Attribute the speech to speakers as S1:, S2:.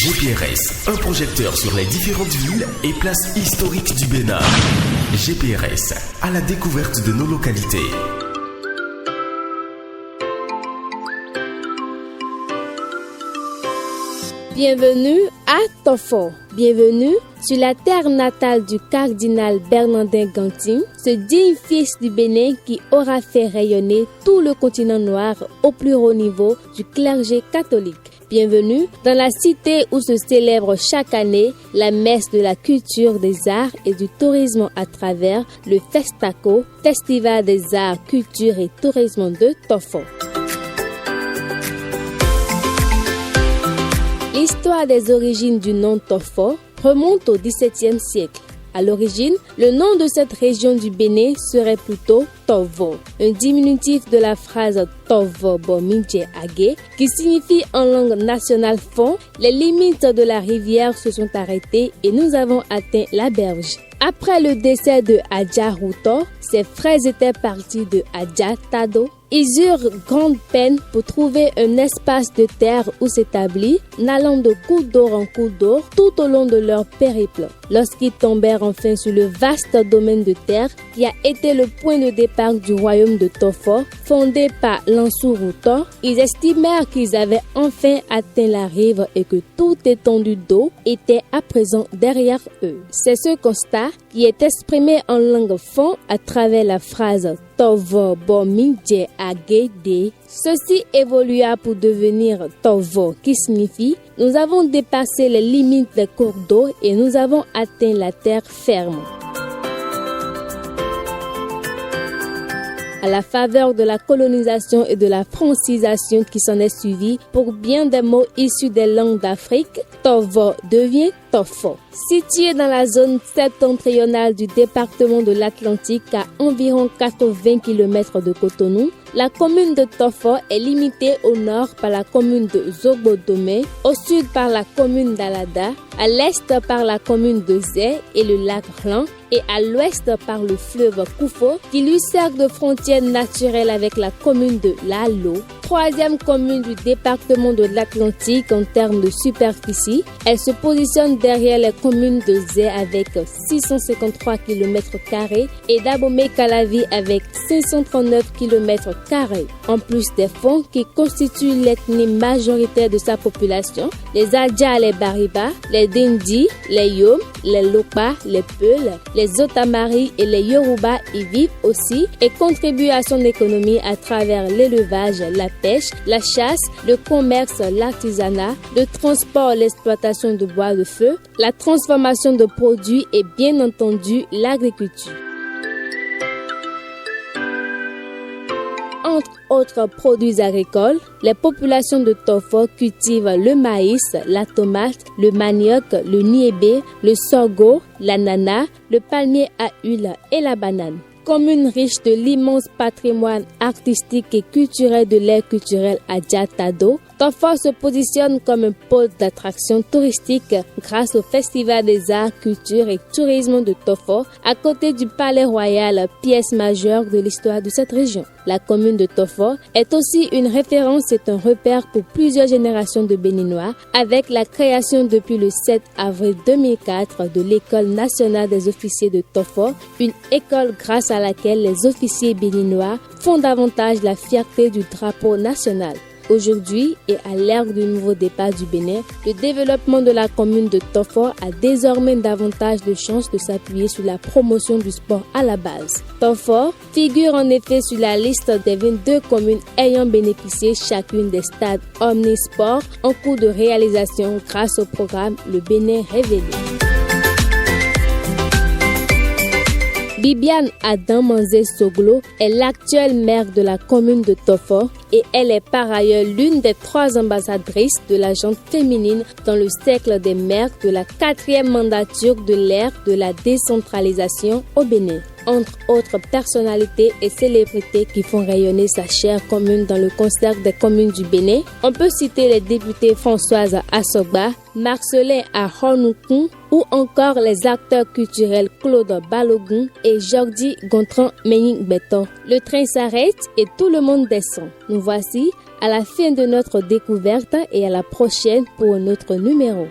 S1: GPRS, un projecteur sur les différentes villes et places historiques du Bénin. GPRS, à la découverte de nos localités.
S2: Bienvenue à Tofo. Bienvenue sur la terre natale du cardinal Bernardin Ganting, ce digne fils du Bénin qui aura fait rayonner tout le continent noir au plus haut niveau du clergé catholique. Bienvenue dans la cité où se célèbre chaque année la messe de la culture, des arts et du tourisme à travers le Festaco, Festival des arts, culture et tourisme de Tofo. L'histoire des origines du nom Tofo remonte au XVIIe siècle. À l'origine, le nom de cette région du Bénin serait plutôt Tovo, un diminutif de la phrase Tovo Bomindje Agé, qui signifie en langue nationale fond. Les limites de la rivière se sont arrêtées et nous avons atteint la berge. Après le décès de Adja Routo, ses frères étaient partis de Adja Tado. Ils eurent grande peine pour trouver un espace de terre où s'établir, n'allant de coup d'or en coup d'or tout au long de leur périple. Lorsqu'ils tombèrent enfin sur le vaste domaine de terre qui a été le point de départ du royaume de Tofo, fondé par Lansou Routo, ils estimèrent qu'ils avaient enfin atteint la rive et que toute étendue d'eau était à présent derrière eux. C'est ce constat qui est exprimé en langue fon à travers la phrase Tovo Bomindje Agede. Ceci évolua pour devenir Tovo, qui signifie « Nous avons dépassé les limites des cours d'eau et nous avons atteint la terre ferme ». À la faveur de la colonisation et de la francisation qui s'en est suivie, pour bien des mots issus des langues d'Afrique, Tovo devient Tofo. Situé dans la zone septentrionale du département de l'Atlantique à environ 80 km de Cotonou, la commune de Tofo est limitée au nord par la commune de Zogbodome, au sud par la commune d'Alada, à l'est par la commune de Zé et le lac Rlan, et à l'ouest par le fleuve Koufo qui lui sert de frontière naturelle avec la commune de Lalo, troisième commune du département de l'Atlantique en termes de superficie. Elle se positionne derrière les communes de Zé avec 653 km² et d'Abomey-Calavi avec 539 km². En plus des fonds qui constituent l'ethnie majoritaire de sa population, les Adja, les Bariba, les Dindi, les Yom, les Lopa, les Peul, les Otamari et les Yoruba y vivent aussi et contribuent à son économie à travers l'élevage, la pêche, la chasse, le commerce, l'artisanat, le transport, l'exploitation de bois de feu, la transformation de produits et bien entendu l'agriculture. Entre autres produits agricoles, les populations de Tofo cultivent le maïs, la tomate, le manioc, le niébé, le sorgho, l'ananas, le palmier à huile et la banane. Commune riche de l'immense patrimoine artistique et culturel de l'ère culturelle Adja Tado, Tofo se positionne comme un pôle d'attraction touristique grâce au Festival des arts, culture et tourisme de Tofo, à côté du Palais Royal, pièce majeure de l'histoire de cette région. La commune de Tofo est aussi une référence et un repère pour plusieurs générations de Béninois, avec la création depuis le 7 avril 2004 de l'École nationale des officiers de Tofo, une école grâce à laquelle les officiers béninois font davantage la fierté du drapeau national. Aujourd'hui et à l'ère du nouveau départ du Bénin, le développement de la commune de Tofo a désormais davantage de chances de s'appuyer sur la promotion du sport à la base. Tofo figure en effet sur la liste des 22 communes ayant bénéficié chacune des stades omnisports en cours de réalisation grâce au programme Le Bénin Révélé. Bibiane Adam-Manzé Soglo est l'actuelle maire de la commune de Tofo et elle est par ailleurs l'une des 3 ambassadrices de la gente féminine dans le cercle des maires de la 4e mandature de l'ère de la décentralisation au Bénin. entre autres personnalités et célébrités qui font rayonner sa chère commune dans le concert des communes du Bénin. On peut citer les députés Françoise Asogba, Marcelin Ahonoukoun ou encore les acteurs culturels Claude Balogun et Jordi Gontran Mening-Beton. Le train s'arrête et tout le monde descend. Nous voici à la fin de notre découverte et à la prochaine pour un autre numéro.